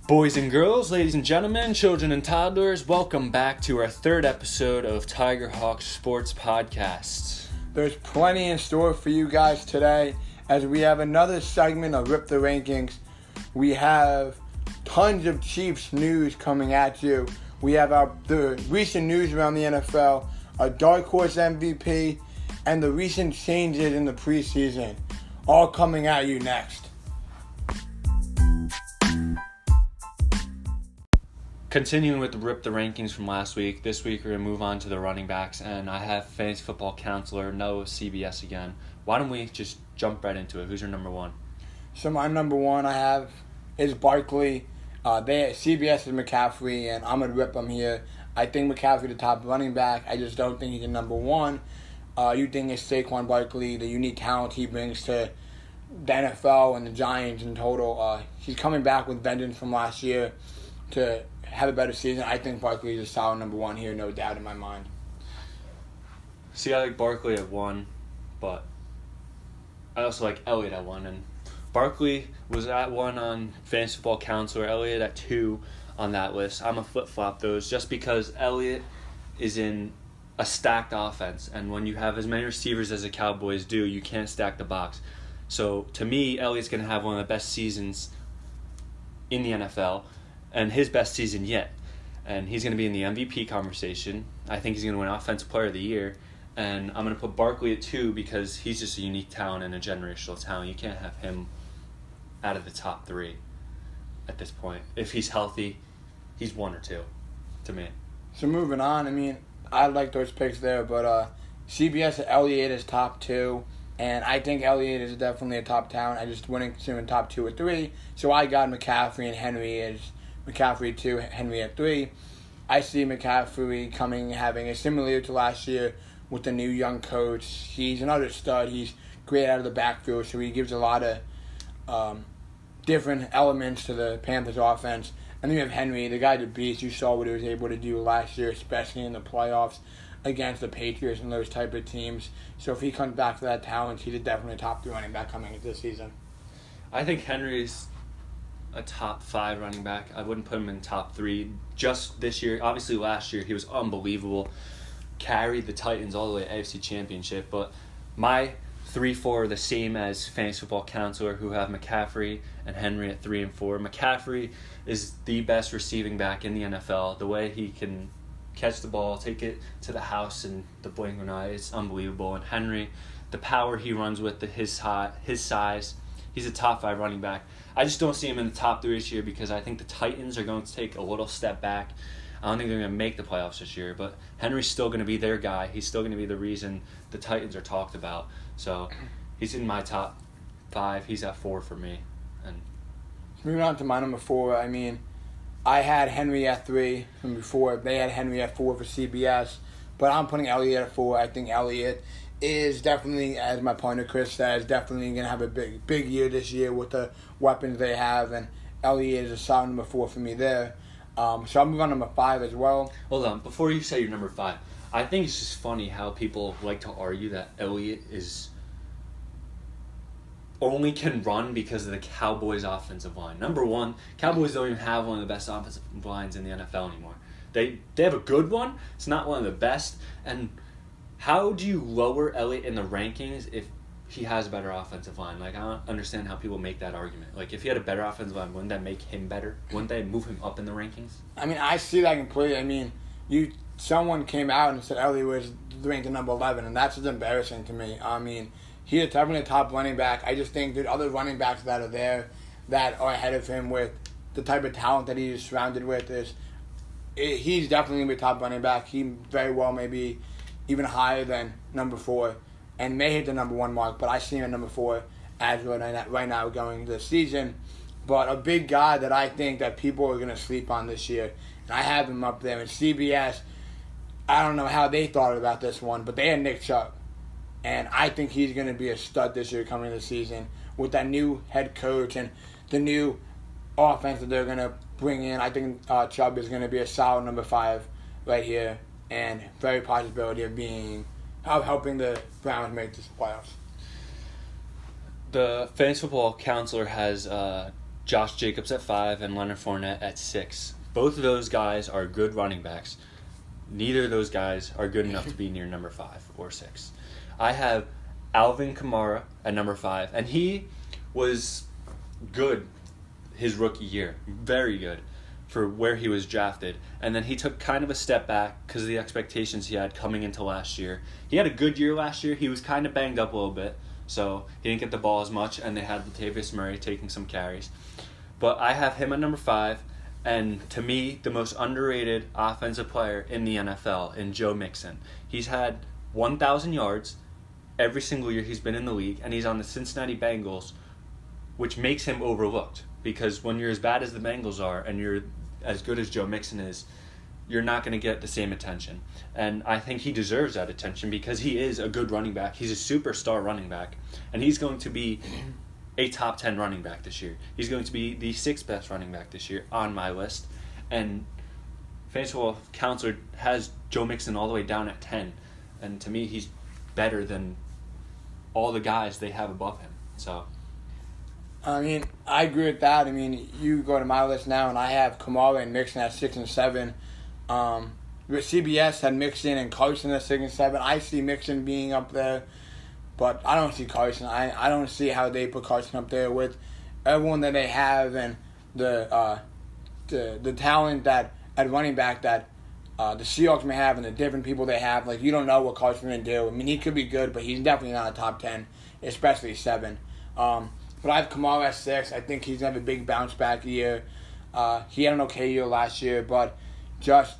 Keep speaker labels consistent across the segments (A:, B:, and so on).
A: Boys and girls, ladies and gentlemen, children and toddlers, welcome back to our third episode of Tiger Hawk Sports Podcast.
B: There's plenty in store for you guys today as we have another segment of Rip the Rankings. We have tons of Chiefs news coming at you. We have the recent news around the NFL, a dark horse MVP, and the recent changes in the preseason, all coming at you next.
A: Continuing with the Rip the Rankings from last week, this week we're going to move on to the running backs, and I have fantasy football counselor Noah CBS again. Why don't we just jump right into it? Who's your number one?
B: So my number one I have is Barkley. CBS is McCaffrey, and I'm going to rip him here. I think McCaffrey the top running back. I just don't think he's the number one. You think it's Saquon Barkley, the unique talent he brings to the NFL and the Giants in total. He's coming back with vengeance from last year to have a better season. I think Barkley is a solid number one here, no doubt in my mind.
A: See, I like Barkley at one, but I also like Elliott at one. And Barkley was at one on Fantasy Football Counselor, Elliott at two on that list. I'm going to flip-flop those just because Elliott is in a stacked offense. And when you have as many receivers as the Cowboys do, you can't stack the box. So, to me, Elliott's going to have one of the best seasons in the NFL. And his best season yet. And he's going to be in the MVP conversation. I think he's going to win Offensive Player of the Year. And I'm going to put Barkley at two because he's just a unique talent and a generational talent. You can't have him out of the top three at this point. If he's healthy, he's one or two to me.
B: So moving on, I like those picks there, but CBS Elliott is top two. And I think Elliott is definitely a top talent. I just wouldn't consider him top two or three. So I got McCaffrey and Henry as McCaffrey 2, Henry at 3. I see McCaffrey having a similar to last year with the new young coach. He's another stud. He's great out of the backfield, so he gives a lot of different elements to the Panthers offense. And then you have Henry, the guy's a beast. You saw what he was able to do last year, especially in the playoffs against the Patriots and those type of teams. So if he comes back to that talent, he's definitely a top 3 running back coming into the season.
A: I think Henry's a top 5 running back. I wouldn't put him in top 3 just this year. Obviously last year he was unbelievable. Carried the Titans all the way to AFC Championship. But my 3-4 are the same as Fantasy Football Counselor, who have McCaffrey and Henry at 3 and 4. McCaffrey is the best receiving back in the NFL. The way he can catch the ball, take it to the house in the blink of an eye, it's unbelievable. And Henry, the power he runs with, his size, he's a top 5 running back. I just don't see him in the top 3 this year because I think the Titans are going to take a little step back. I don't think they're going to make the playoffs this year, but Henry's still going to be their guy. He's still going to be the reason the Titans are talked about. So he's in my top 5. He's at 4 for me. And
B: moving on to my number 4, I had Henry at 3 from before. They had Henry at 4 for CBS, but I'm putting Elliott at 4. I think Elliott is definitely, as my partner Chris says, definitely going to have a big year this year with the weapons they have, and Elliott is a solid number 4 for me there. So I'll move on to number 5 as well.
A: Hold on, before you say your number 5, I think it's just funny how people like to argue that Elliott only can run because of the Cowboys' offensive line. Number one, Cowboys don't even have one of the best offensive lines in the NFL anymore. They have a good one. It's not one of the best, and how do you lower Elliott in the rankings if he has a better offensive line? I don't understand how people make that argument. If he had a better offensive line, wouldn't that make him better? Wouldn't they move him up in the rankings?
B: I see that completely. Someone came out and said Elliott was ranked at number 11, and that's just embarrassing to me. He's definitely a top running back. I just think there's other running backs that are there that are ahead of him with the type of talent that he's surrounded with. He's definitely going to be a top running back. He very well may be even higher than number 4 and may hit the number 1 mark, but I see him at number 4 as right now going into the season. But a big guy that I think that people are going to sleep on this year, and I have him up there in CBS. I don't know how they thought about this one, but they had Nick Chubb. And I think he's going to be a stud this year coming into the season with that new head coach and the new offense that they're going to bring in. I think Chubb is going to be a solid number 5 right here and very possibility of helping the Browns make this playoffs.
A: The Fantasy Football Counselor has Josh Jacobs at 5 and Leonard Fournette at 6. Both of those guys are good running backs. Neither of those guys are good enough to be near number 5 or 6. I have Alvin Kamara at number 5, and he was good his rookie year. Very good for where he was drafted. And then he took kind of a step back because of the expectations he had coming into last year. He had a good year last year. He was kind of banged up a little bit, so he didn't get the ball as much, and they had Latavius Murray taking some carries. But I have him at number 5, and to me, the most underrated offensive player in the NFL in Joe Mixon. He's had 1,000 yards every single year he's been in the league, and he's on the Cincinnati Bengals, which makes him overlooked. Because when you're as bad as the Bengals are and you're as good as Joe Mixon is, you're not going to get the same attention. And I think he deserves that attention because he is a good running back. He's a superstar running back. And he's going to be a top 10 running back this year. He's going to be the 6th best running back this year on my list. And Fantasy Football Counselor has Joe Mixon all the way down at 10. And to me, he's better than all the guys they have above him. So,
B: I mean, I agree with that. I mean, you go to my list now, and I have Kamara and Mixon at 6 and 7. CBS had Mixon and Carson at 6 and 7. I see Mixon being up there, but I don't see Carson. I don't see how they put Carson up there with everyone that they have and the talent that at running back that the Seahawks may have and the different people they have. Like, you don't know what Carson's going to do. I mean, he could be good, but he's definitely not a top 10, especially 7. But I have Kamara at 6. I think he's going to have a big bounce back year. He had an okay year last year, but just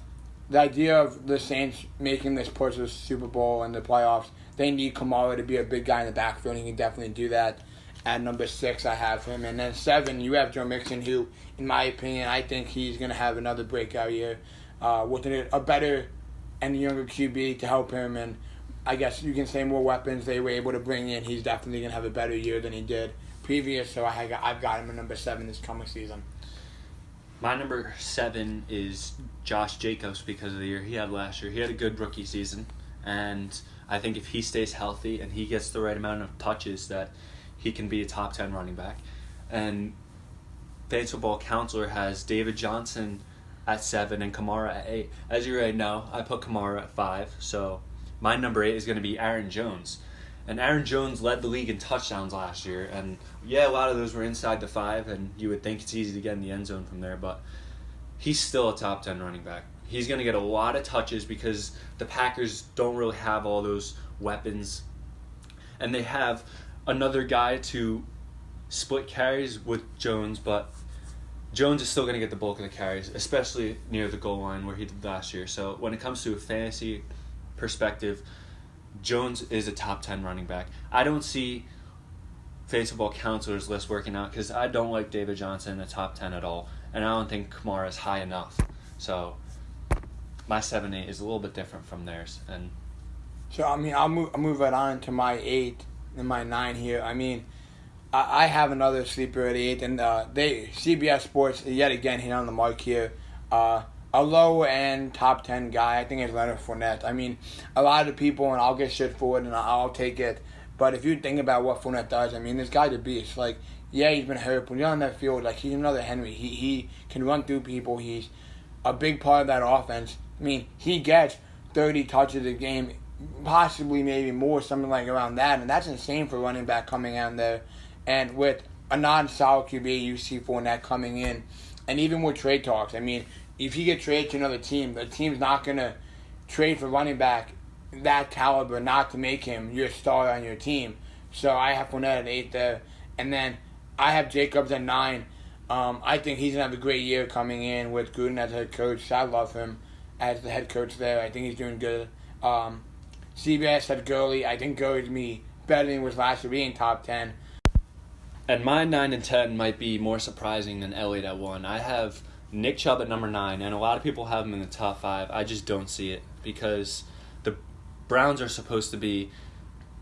B: the idea of the Saints making this push to the Super Bowl and the playoffs, they need Kamara to be a big guy in the backfield, and he can definitely do that. At number 6, I have him. And then 7, you have Joe Mixon, who, in my opinion, I think he's going to have another breakout year with a better and younger QB to help him. And I guess you can say more weapons they were able to bring in. He's definitely going to have a better year than he did previous. So I've got him at number 7 this coming season.
A: My number 7 is Josh Jacobs because of the year he had last year. He had a good rookie season, and I think if he stays healthy and he gets the right amount of touches, that he can be a top 10 running back. And Fantasy Football Counselor has David Johnson at 7 and Kamara at 8. As you already know, I put Kamara at 5, so my number 8 is going to be Aaron Jones. And Aaron Jones led the league in touchdowns last year. And, yeah, a lot of those were inside the 5, and you would think it's easy to get in the end zone from there. But he's still a top 10 running back. He's going to get a lot of touches because the Packers don't really have all those weapons. And they have another guy to split carries with Jones, but Jones is still going to get the bulk of the carries, especially near the goal line where he did last year. So when it comes to a fantasy perspective, Jones is a top 10 running back. I don't see Fantasy Football Counselor's list working out because I don't like David Johnson in the top 10 at all, and I don't think Kamara is high enough. So my 7-8 is a little bit different from theirs. And
B: so, I mean, I'll move right on to my 8 and my 9 here. I mean, I have another sleeper at 8, and CBS Sports yet again hit on the mark here. A low-end top 10 guy, I think it's Leonard Fournette. I mean, a lot of the people, and I'll get shit for it, and I'll take it. But if you think about what Fournette does, I mean, this guy's a beast. Like, yeah, he's been hurt, but when you're on that field, like, he's another Henry. He can run through people. He's a big part of that offense. I mean, he gets 30 touches a game, possibly maybe more, something like around that. And that's insane for a running back coming out there. And with a non-solid QB, you see Fournette coming in. And even with trade talks, I mean, if you get traded to another team, the team's not going to trade for running back that caliber not to make him your star on your team. So I have Fournette at 8 there. And then I have Jacobs at 9. I think he's going to have a great year coming in with Gruden as head coach. I love him as the head coach there. I think he's doing good. CBS had Gurley. I think Gurley's going to be better than he was last year, being top 10.
A: And my 9 and 10 might be more surprising than Elliott at 1. I have Nick Chubb at number 9, and a lot of people have him in the top 5. I just don't see it because the Browns are supposed to be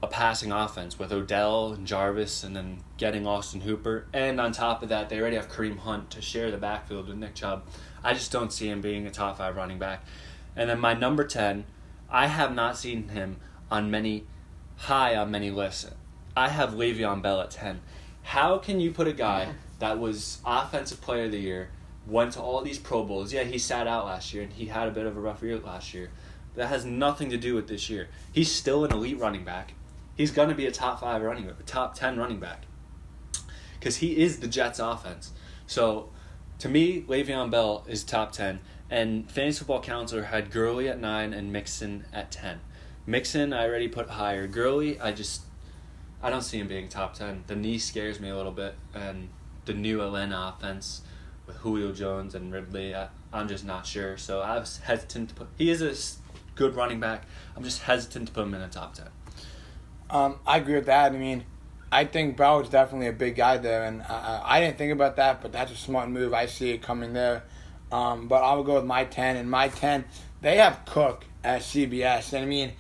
A: a passing offense with Odell and Jarvis and then getting Austin Hooper. And on top of that, they already have Kareem Hunt to share the backfield with Nick Chubb. I just don't see him being a top 5 running back. And then my number 10, I have not seen him high on many lists. I have Le'Veon Bell at 10. How can you put a guy that was Offensive Player of the Year, went to all these Pro Bowls. Yeah, he sat out last year, and he had a bit of a rough year last year. That has nothing to do with this year. He's still an elite running back. He's going to be a top 5 running back, top 10 running back. Because he is the Jets' offense. So, to me, Le'Veon Bell is top 10. And Fantasy Football Counselor had Gurley at 9 and Mixon at 10. Mixon, I already put higher. Gurley, I don't see him being top 10. The knee scares me a little bit. And the new Atlanta offense with Julio Jones and Ridley, I'm just not sure. So, I was hesitant to put... He is a good running back. I'm just hesitant to put him in the top 10.
B: I agree with that. I mean, I think Bell is definitely a big guy there, and I didn't think about that, but that's a smart move. I see it coming there. But I'll go with my 10. And my 10, they have Cook at CBS. And, I mean,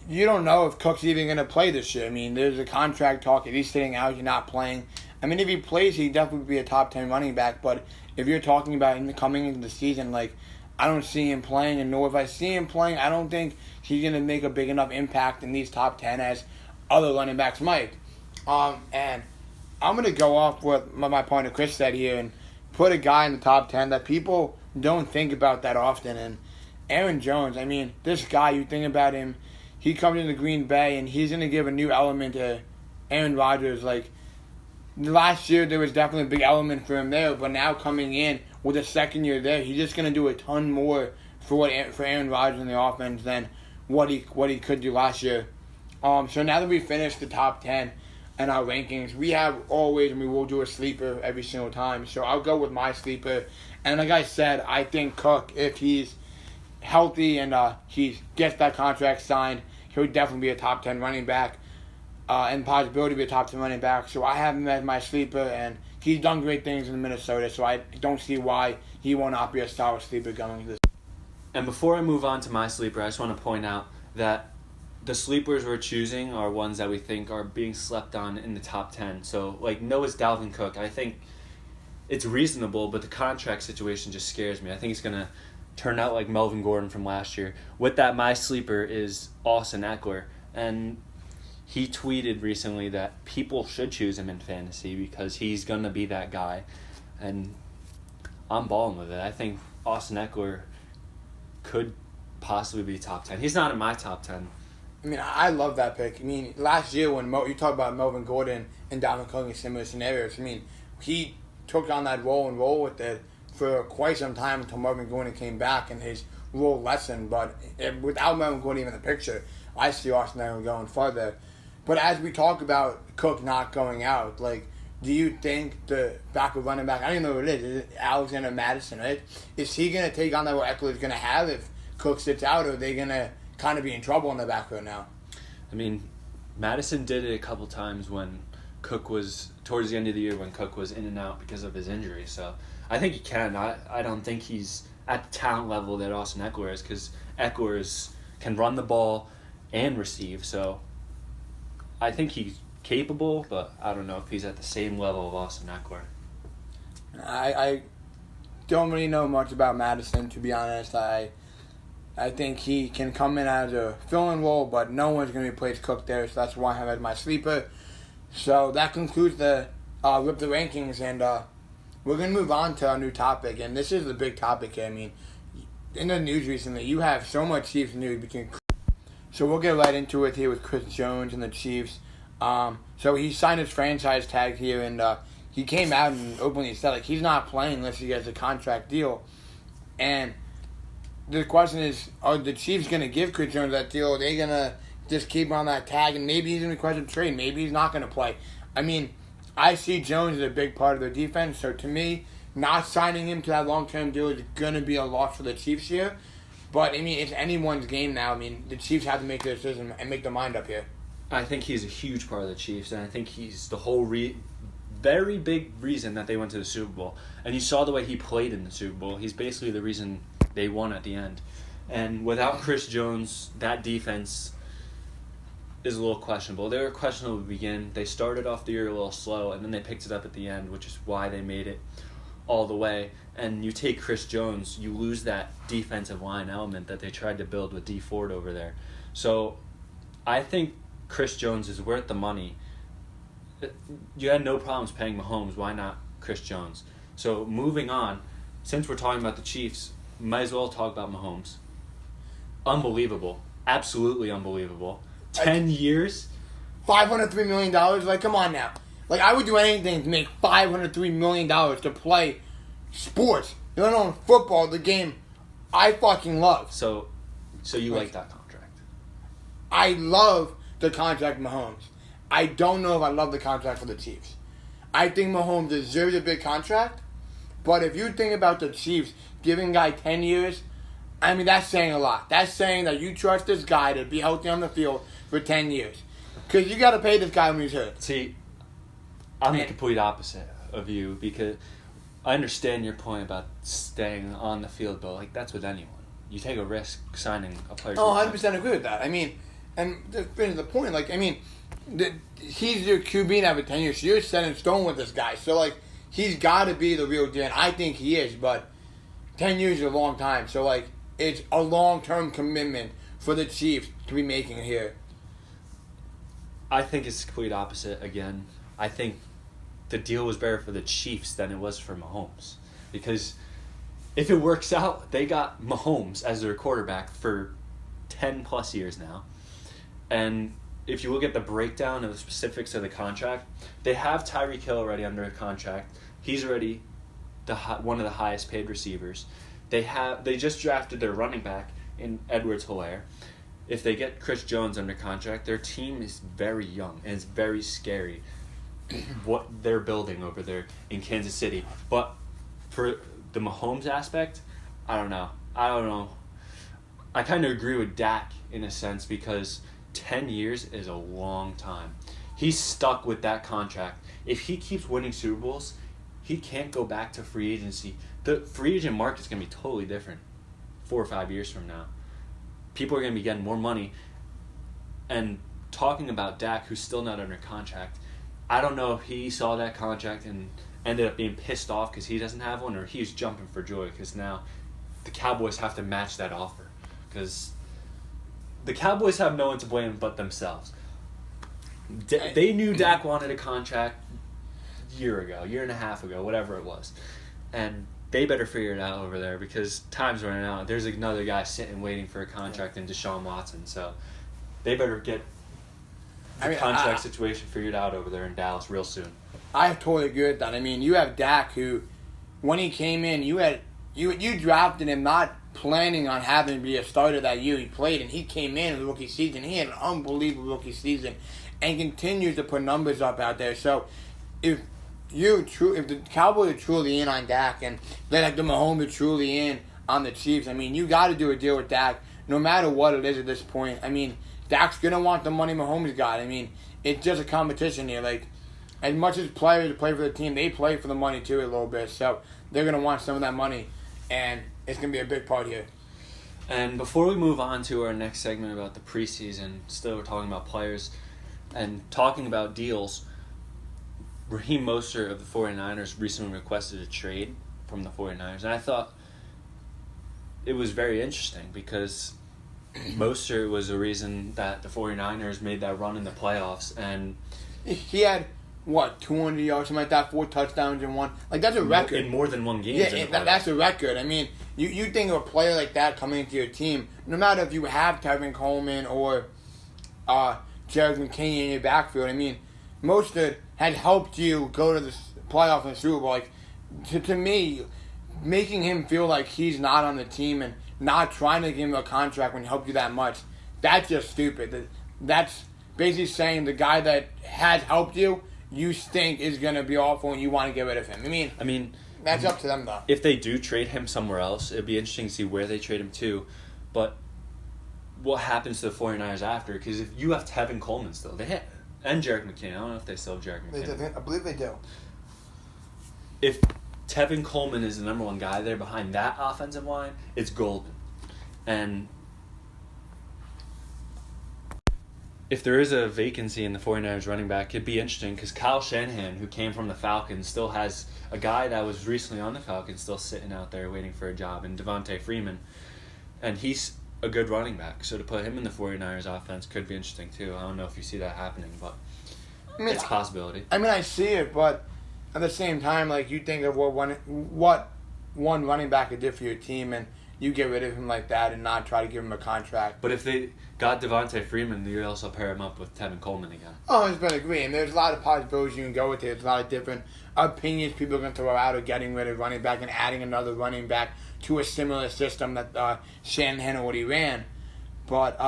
B: you don't know if Cook's even going to play this year. I mean, there's a contract talk. If he's sitting out, he's not playing. I mean, if he plays, he'd definitely be a top 10 running back. But if you're talking about him coming into the season, like, I don't see him playing, and nor if I see him playing, I don't think he's going to make a big enough impact in these top 10 as other running backs might. And I'm going to go off with my point that Chris said here and put a guy in the top 10 that people don't think about that often. And Aaron Jones, I mean, this guy, you think about him, he comes into Green Bay, and he's going to give a new element to Aaron Rodgers. Like, last year, there was definitely a big element for him there, but now coming in with a second year there, he's just going to do a ton more for Aaron Rodgers in the offense than what he could do last year. So now that we finished the top 10 and our rankings, we have always, and we will do a sleeper every single time. So I'll go with my sleeper. And like I said, I think Cook, if he's healthy and he gets that contract signed, he'll definitely be a top 10 running back and possibility to be a top 10 running back. So I have him as my sleeper, and he's done great things in Minnesota, so I don't see why he will not be a solid sleeper going this.
A: And before I move on to my sleeper, I just want to point out that the sleepers we're choosing are ones that we think are being slept on in the top 10. So, like, Noah's Dalvin Cook, I think it's reasonable, but the contract situation just scares me. I think it's going to turn out like Melvin Gordon from last year. With that, my sleeper is Austin Eckler. And he tweeted recently that people should choose him in fantasy because he's going to be that guy. And I'm balling with it. I think Austin Eckler could possibly be top 10. He's not in my top 10.
B: I mean, I love that pick. I mean, last year when you talk about Melvin Gordon and Dalvin Cook in similar scenarios, I mean, he took on that role and roll with it for quite some time until Melvin Gordon came back and his role lessened. But without Melvin Gordon even in the picture, I see Austin Eckler going further. But as we talk about Cook not going out, like, do you think the backup running back, I don't even know who it is it Alexander Madison, right? Is he going to take on that what Eckler is going to have if Cook sits out, or are they going to kind of be in trouble in the backfield now?
A: I mean, Madison did it a couple times when Cook was, towards the end of the year when Cook was in and out because of his injury. So I think he can. I don't think he's at the talent level that Austin Eckler is, because Eckler can run the ball and receive. So I think he's capable, but I don't know if he's at the same level of Austin Eckler.
B: I don't really know much about Madison, to be honest. I think he can come in as a fill-in role, but no one's going to replace Cook there, so that's why I have as my sleeper. So that concludes the Rip the Rankings, and we're going to move on to our new topic, and this is the big topic here. I mean, in the news recently, you have so much Chiefs news. So we'll get right into it here with Chris Jones and the Chiefs. So he signed his franchise tag here, and he came out and openly said, like, he's not playing unless he gets a contract deal. And the question is, are the Chiefs going to give Chris Jones that deal? Are they going to just keep him on that tag, and maybe he's going to request a trade? Maybe he's not going to play. I mean, I see Jones as a big part of their defense, so to me, not signing him to that long-term deal is going to be a loss for the Chiefs here. But, I mean, it's anyone's game now. I mean, the Chiefs have to make their decision and make their mind up here.
A: I think he's a huge part of the Chiefs, and I think he's the whole very big reason that they went to the Super Bowl. And you saw the way he played in the Super Bowl. He's basically the reason they won at the end. And without Chris Jones, that defense is a little questionable. They were questionable to begin. They started off the year a little slow, and then they picked it up at the end, which is why they made it all the way. And you take Chris Jones, you lose that defensive line element that they tried to build with D Ford over there. So I think Chris Jones is worth the money. You had no problems paying Mahomes. Why not Chris Jones. So moving on, since we're talking about the Chiefs, might as well talk about Mahomes. Unbelievable. Absolutely unbelievable. 10 years.
B: $503 million? Like, come on now. Like, I would do anything to make $503 million to play sports. Let alone football, the game I fucking love.
A: So you like that contract?
B: I love the contract with Mahomes. I don't know if I love the contract for the Chiefs. I think Mahomes deserves a big contract, but if you think about the Chiefs giving a guy 10 years, I mean, that's saying a lot. That's saying that you trust this guy to be healthy on the field for 10 years. Because you got to pay this guy when he's hurt.
A: See, I'm the complete opposite of you because I understand your point about staying on the field, but like that's with anyone. You take a risk signing a player.
B: Oh, 100% agree with that. I mean, and to finish the point, like, I mean, he's your QB now for 10 years. So you're set in stone with this guy. So, like, he's got to be the real deal. And I think he is, but 10 years is a long time. So, like, it's a long-term commitment for the Chiefs to be making here.
A: I think it's the complete opposite again. I think the deal was better for the Chiefs than it was for Mahomes. Because if it works out, they got Mahomes as their quarterback for 10-plus years now. And if you look at the breakdown of the specifics of the contract, they have Tyreek Hill already under a contract. He's already one of the highest paid receivers. They just drafted their running back in Edwards-Helaire. If they get Chris Jones under contract, their team is very young and it's very scary what they're building over there in Kansas City. But for the Mahomes aspect, I don't know. I kind of agree with Dak in a sense because 10 years is a long time. He's stuck with that contract. If he keeps winning Super Bowls, he can't go back to free agency. The free agent market is going to be totally different 4 or 5 years from now. People are going to be getting more money. And talking about Dak, who's still not under contract, I don't know if he saw that contract and ended up being pissed off because he doesn't have one, or he's jumping for joy because now the Cowboys have to match that offer. Because the Cowboys have no one to blame but themselves. They knew Dak wanted a contract year and a half ago, whatever it was. And they better figure it out over there because time's running out. There's another guy sitting waiting for a contract in Deshaun Watson. So they better get the contract situation figured out over there in Dallas real soon.
B: I totally agree with that. I mean, you have Dak who, when he came in, you drafted him not planning on having to be a starter that year he played, and he came in the rookie season. He had an unbelievable rookie season and continues to put numbers up out there. So if the Cowboys are truly in on Dak and they're like the Mahomes are truly in on the Chiefs, I mean, you got to do a deal with Dak no matter what it is at this point. I mean, Dak's going to want the money Mahomes got. I mean, it's just a competition here. Like, as much as players play for the team, they play for the money too a little bit. So they're going to want some of that money, and it's going to be a big part here.
A: And before we move on to our next segment about the preseason, still we're talking about players and talking about deals, Raheem Mostert of the 49ers recently requested a trade from the 49ers. And I thought it was very interesting because Mostert was the reason that the 49ers made that run in the playoffs. And
B: he had, 200 yards, something like that, 4 touchdowns in one. Like, that's a record.
A: In more than one game.
B: Yeah, that's a record. I mean, you think of a player like that coming into your team, no matter if you have Tevin Coleman or Jarek McKinney in your backfield, I mean, Mostert had helped you go to the playoff and Super Bowl. Like, to me, making him feel like he's not on the team and not trying to give him a contract when he helped you that much, that's just stupid. That's basically saying the guy that has helped you think is going to be awful and you want to get rid of him. I mean, that's up to them, though.
A: If they do trade him somewhere else, it'd be interesting to see where they trade him to. But what happens to the 49ers after? Because if you have Tevin Coleman still, and Jarek McKinney. I don't know if they still have Jarek McKinney.
B: I believe they do.
A: If Tevin Coleman is the number one guy there behind that offensive line, it's golden. And if there is a vacancy in the 49ers running back, it'd be interesting because Kyle Shanahan, who came from the Falcons, still has a guy that was recently on the Falcons still sitting out there waiting for a job, and Devontae Freeman. And he's a good running back, so to put him in the 49ers offense could be interesting too. I don't know if you see that happening, but it's a possibility.
B: I mean, I see it, but at the same time, like, you think of what one running back could do for your team, and you get rid of him like that and not try to give him a contract.
A: But if they got Devontae Freeman, you also pair him up with Tevin Coleman again.
B: Oh, it's been agreed. And there's a lot of possibilities you can go with it. There's a lot of different opinions people are going to throw out of getting rid of running back and adding another running back to a similar system that Shanahan already ran. But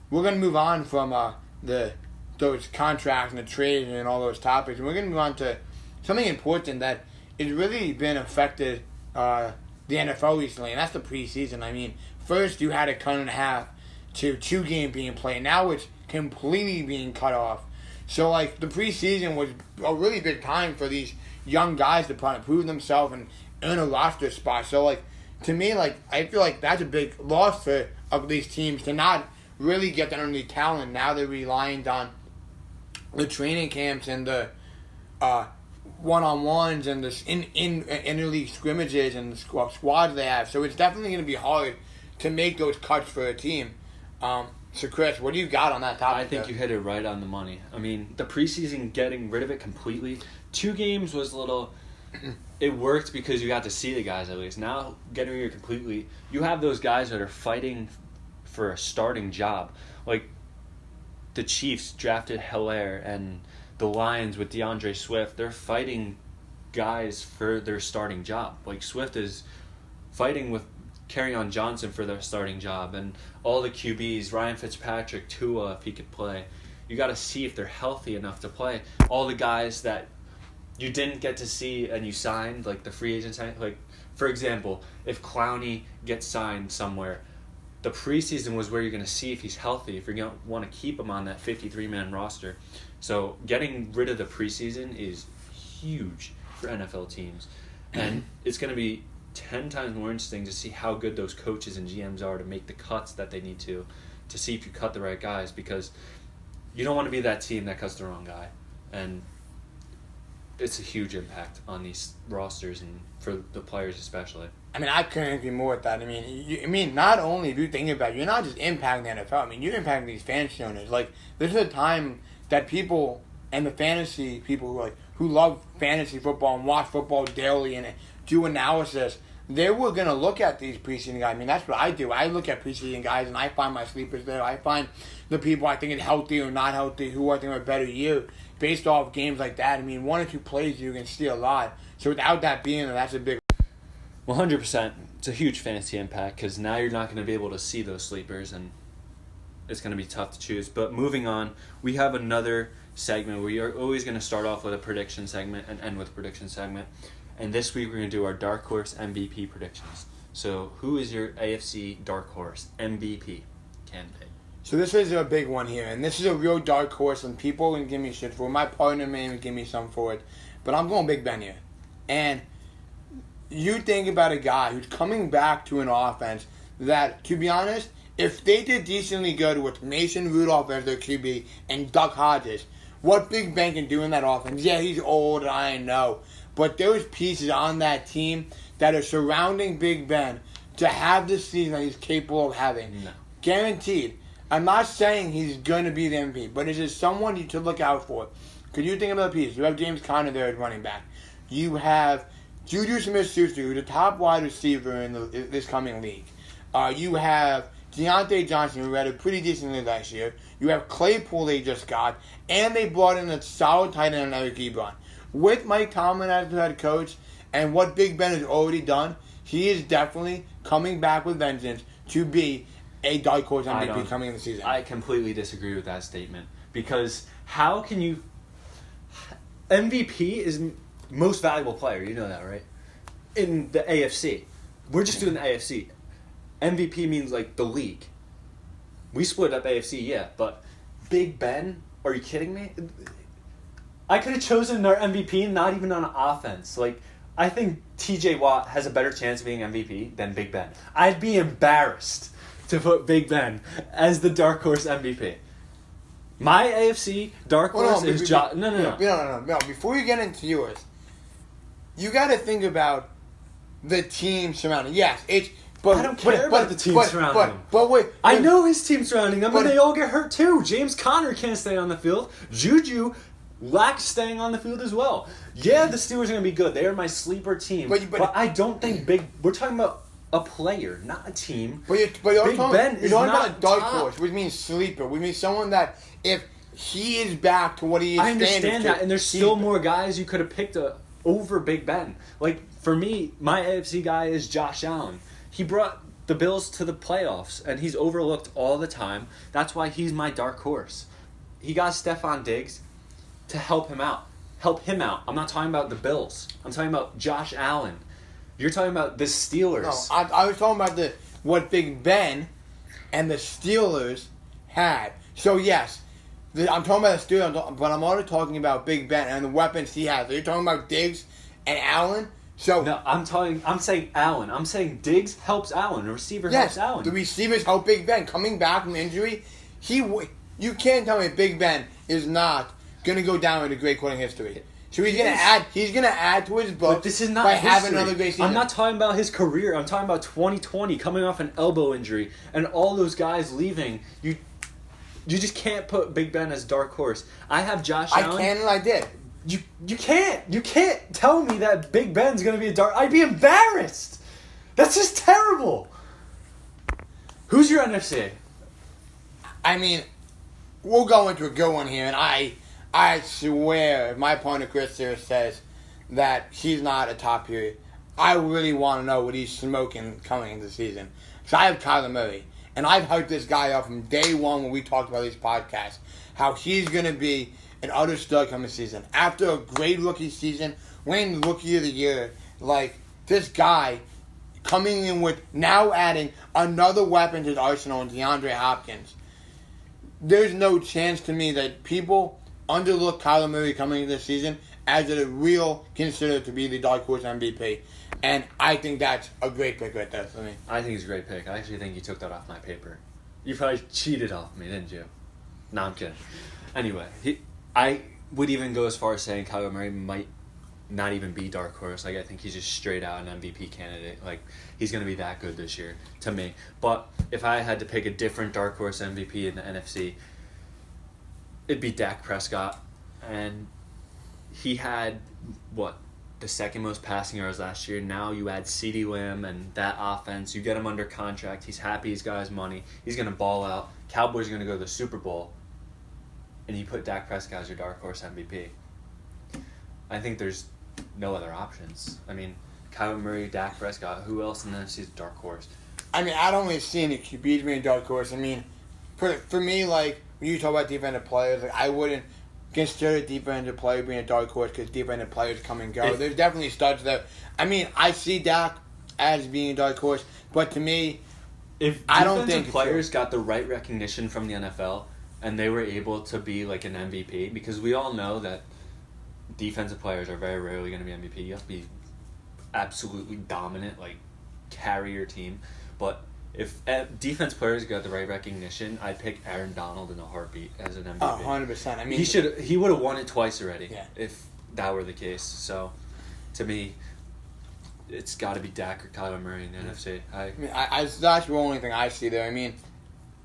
B: we're going to move on from those contracts and the trades and all those topics. And we're going to move on to something important that has really been affected the NFL recently, and that's the preseason. I mean, first you had a cut in half to 2 games being played. Now it's completely being cut off. So, like, the preseason was a really big time for these young guys to try to prove themselves and earn a roster spot. So, like, to me, like, I feel like that's a big loss for of these teams to not really get their only talent. Now they're relying on the training camps and the one-on-ones and the interleague scrimmages and the squads they have. So it's definitely going to be hard to make those cuts for a team. So, Chris, what do you got on that topic?
A: I think you hit it right on the money. I mean, the preseason, getting rid of it completely, 2 games was a little... It worked because you got to see the guys at least. Now, getting rid of it completely, you have those guys that are fighting for a starting job. Like, the Chiefs drafted Hilaire, and the Lions with DeAndre Swift. They're fighting guys for their starting job. Like, Swift is fighting with Kerryon Johnson for their starting job, and all the QBs, Ryan Fitzpatrick, Tua, if he could play. You got to see if they're healthy enough to play. All the guys that you didn't get to see and you signed, like the free agents, like, for example, if Clowney gets signed somewhere, the preseason was where you're going to see if he's healthy, if you're going to want to keep him on that 53-man roster. So getting rid of the preseason is huge for NFL teams. And it's going to be 10 times more interesting to see how good those coaches and GMs are to make the cuts that they need to see if you cut the right guys, because you don't want to be that team that cuts the wrong guy. And it's a huge impact on these rosters and for the players especially.
B: I mean, I couldn't agree more with that. I mean, not only if you think about it, you're not just impacting the NFL. I mean, you're impacting these fantasy owners. Like, this is a time that people and the fantasy people who love fantasy football and watch football daily and do analysis, they were going to look at these preseason guys. I mean, that's what I do. I look at preseason guys, and I find my sleepers there. I find the people I think are healthy or not healthy, who I think are a better year, based off games like that. I mean, 1 or 2 plays, you can see a lot. So without that being there, that's a big...
A: 100%. It's a huge fantasy impact, because now you're not going to be able to see those sleepers, and it's going to be tough to choose. But moving on, we have another segment. We are always going to start off with a prediction segment and end with a prediction segment. And this week we're going to do our Dark Horse MVP predictions. So who is your AFC Dark Horse MVP candidate?
B: So this is a big one here, and this is a real dark horse, and people can give me shit for it. My partner may even give me some for it. But I'm going Big Ben here. And you think about a guy who's coming back to an offense that, to be honest, if they did decently good with Mason Rudolph as their QB and Duck Hodges, what Big Ben can do in that offense, yeah, he's old, I know. But there's pieces on that team that are surrounding Big Ben to have the season that he's capable of having.
A: No.
B: Guaranteed. I'm not saying he's going to be the MVP, but is it someone you should look out for? Because you think about the pieces. You have James Conner there as running back. You have Juju Smith-Schuster, who's the top wide receiver in this coming league. You have Deontay Johnson, who had a pretty decent league last year. You have Claypool they just got. And they brought in a solid tight end, Eric Ebron. With Mike Tomlin as the head coach and what Big Ben has already done, he is definitely coming back with vengeance to be a dark horse MVP coming in the season.
A: I completely disagree with that statement, because how can you... MVP is most valuable player, you know that, right? In the AFC. We're just doing the AFC. MVP means, like, the league. We split up AFC, yeah, but Big Ben, are you kidding me? I could have chosen our MVP not even on offense. Like, I think TJ Watt has a better chance of being MVP than Big Ben. I'd be embarrassed to put Big Ben as the dark horse MVP. My AFC dark horse is Josh. No.
B: Before you get into yours, you got to think about the team surrounding. Yes, it's. But,
A: I don't care about the team surrounding him.
B: But wait,
A: I know his team surrounding him, and they all get hurt too. James Conner can't stay on the field. Juju lacks staying on the field as well. Yeah, the Steelers are going to be good. They are my sleeper team. But I don't think we're talking about a player, not a team.
B: But you're
A: Big Ben is not
B: about a dark
A: top.
B: horse, which means sleeper. We mean someone that if he is back to what he is,
A: I understand that, and there's still more guys you could have picked over Big Ben. Like, for me, my AFC guy is Josh Allen. He brought the Bills to the playoffs, and he's overlooked all the time. That's why he's my dark horse. He got Stephon Diggs to help him out. I'm not talking about the Bills. I'm talking about Josh Allen. You're talking about the Steelers.
B: No, I was talking about what Big Ben and the Steelers had. So, yes, I'm talking about the Steelers, but I'm already talking about Big Ben and the weapons he has. So you're talking about Diggs and Allen? So
A: no, I'm saying Allen. I'm saying Diggs helps Allen. The receiver helps Allen.
B: The receivers help Big Ben. Coming back from injury, you can't tell me Big Ben is not going to go down in the great quarterback history. So he's going to add. He's going to add to his book.
A: But this is not
B: by
A: history.
B: having another great season.
A: I'm not talking about his career. I'm talking about 2020 coming off an elbow injury and all those guys leaving. You just can't put Big Ben as dark horse. I have Josh Allen.
B: I can and I did.
A: You can't tell me that Big Ben's gonna be a dark. I'd be embarrassed. That's just terrible. Who's your NFC?
B: I mean, we'll go into a good one here, and I swear, if my opponent Chris here says that he's not a top period, I really want to know what he's smoking coming into the season. So I have Kyler Murray, and I've hyped this guy up from day one when we talked about these podcasts, how he's going to be an utter stud coming season. After a great rookie season, winning Rookie of the Year, like, this guy coming in with now adding another weapon to his arsenal in DeAndre Hopkins. There's no chance to me that people underlook Kyler Murray coming into the season as a real considered to be the dark horse MVP. And I think that's a great pick right there for me.
A: I think it's a great pick. I actually think you took that off my paper. You probably cheated off me, didn't you? No, I'm kidding. Anyway, I would even go as far as saying Kyler Murray might not even be dark horse. Like, I think he's just straight out an MVP candidate. Like, he's going to be that good this year to me. But if I had to pick a different dark horse MVP in the NFC, it'd be Dak Prescott. And he had, the second most passing yards last year. Now you add CeeDee Lamb and that offense. You get him under contract. He's happy. He's got his money. He's going to ball out. Cowboys are going to go to the Super Bowl. And you put Dak Prescott as your dark horse MVP. I think there's no other options. I mean, Kyler Murray, Dak Prescott, who else in the NFC is a dark horse?
B: I mean, I don't really see any QBs being a dark horse. I mean, for me, like, when you talk about defensive players, like, I wouldn't consider a defensive player being a dark horse because defensive players come and go. There's definitely studs there. I mean, I see Dak as being a dark horse, but to me,
A: I don't think players got the right recognition from the NFL and they were able to be like an MVP, because we all know that defensive players are very rarely going to be MVP. You have to be absolutely dominant, like carry your team. But if defense players got the right recognition, I'd pick Aaron Donald in a heartbeat as an MVP.
B: Oh, 100%. I mean,
A: he would have won it twice already,
B: yeah,
A: if that were the case. So, to me, it's got to be Dak or Kyler Murray in the NFC.
B: That's the only thing I see there. I mean,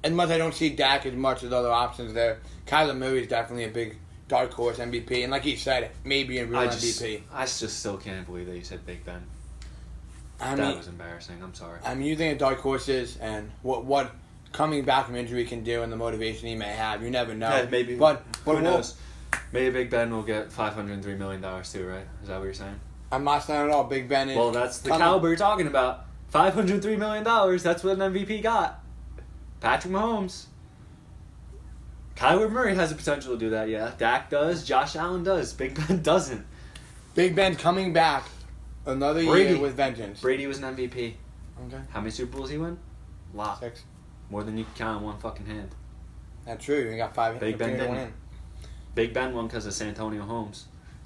B: as much as I don't see Dak as much as other options there, Kyler Murray is definitely a big dark horse MVP. And like he said, maybe a real MVP.
A: I just still can't believe that you said Big Ben. That was embarrassing. I'm sorry.
B: I mean, you think a dark horse is, and what coming back from injury can do, and the motivation he may have. You never know.
A: Yeah, maybe.
B: But
A: who knows? Maybe Big Ben will get $503 million too, right? Is that what you're saying?
B: I'm not saying at all. Big Ben is.
A: Well, that's the caliber you're talking about. $503 million. That's what an MVP got. Patrick Mahomes. Kyler Murray has the potential to do that, yeah. Dak does. Josh Allen does. Big Ben doesn't.
B: Big Ben's coming back another year with vengeance.
A: Brady was an MVP.
B: Okay.
A: How many Super Bowls he win? A lot.
B: 6.
A: More than you can count on one fucking hand.
B: That's true. You got 5.
A: Big Ben didn't. Big Ben won because of Santonio Holmes.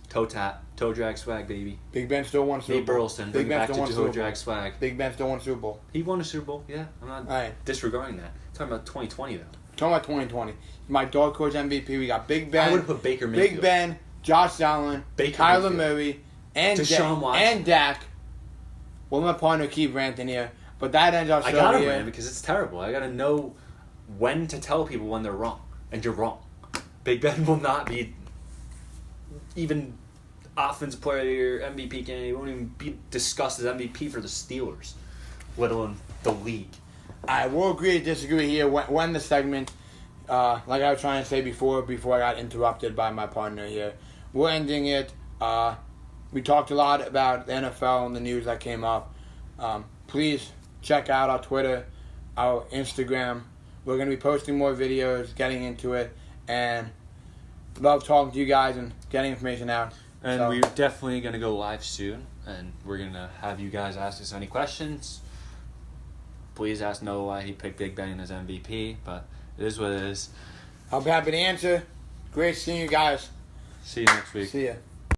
A: Toe tap. Toe drag swag, baby.
B: Big Ben still won Super Bowl.
A: Nate Burleson. Big Ben back to toe drag swag.
B: Big Ben still won Super Bowl.
A: He won a Super Bowl, yeah. I'm not disregarding that. I'm talking about 2020, though.
B: Talking about 2020. My dark horse MVP, we got Big Ben.
A: I would have put Baker Mayfield.
B: Big Ben, Josh Allen, Kyler Murray, and Dak. Well, my partner keep ranting here, but that ends our show here.
A: I gotta rant because it's terrible. I gotta know when to tell people when they're wrong, and you're wrong. Big Ben will not be even offensive player of the year, MVP candidate. He won't even be discussed as MVP for the Steelers, let alone the league.
B: I will agree to disagree here. When the segment, like I was trying to say before I got interrupted by my partner here, we're ending it. We talked a lot about the NFL and the news that came up. Please check out our Twitter, our Instagram. We're going to be posting more videos, getting into it, and love talking to you guys and getting information out.
A: And we're definitely going to go live soon, and we're going to have you guys ask us any questions. Please ask Noah why he picked Big Ben as MVP, but it is what it is.
B: I'll be happy to answer. Great seeing you guys.
A: See you next week.
B: See ya.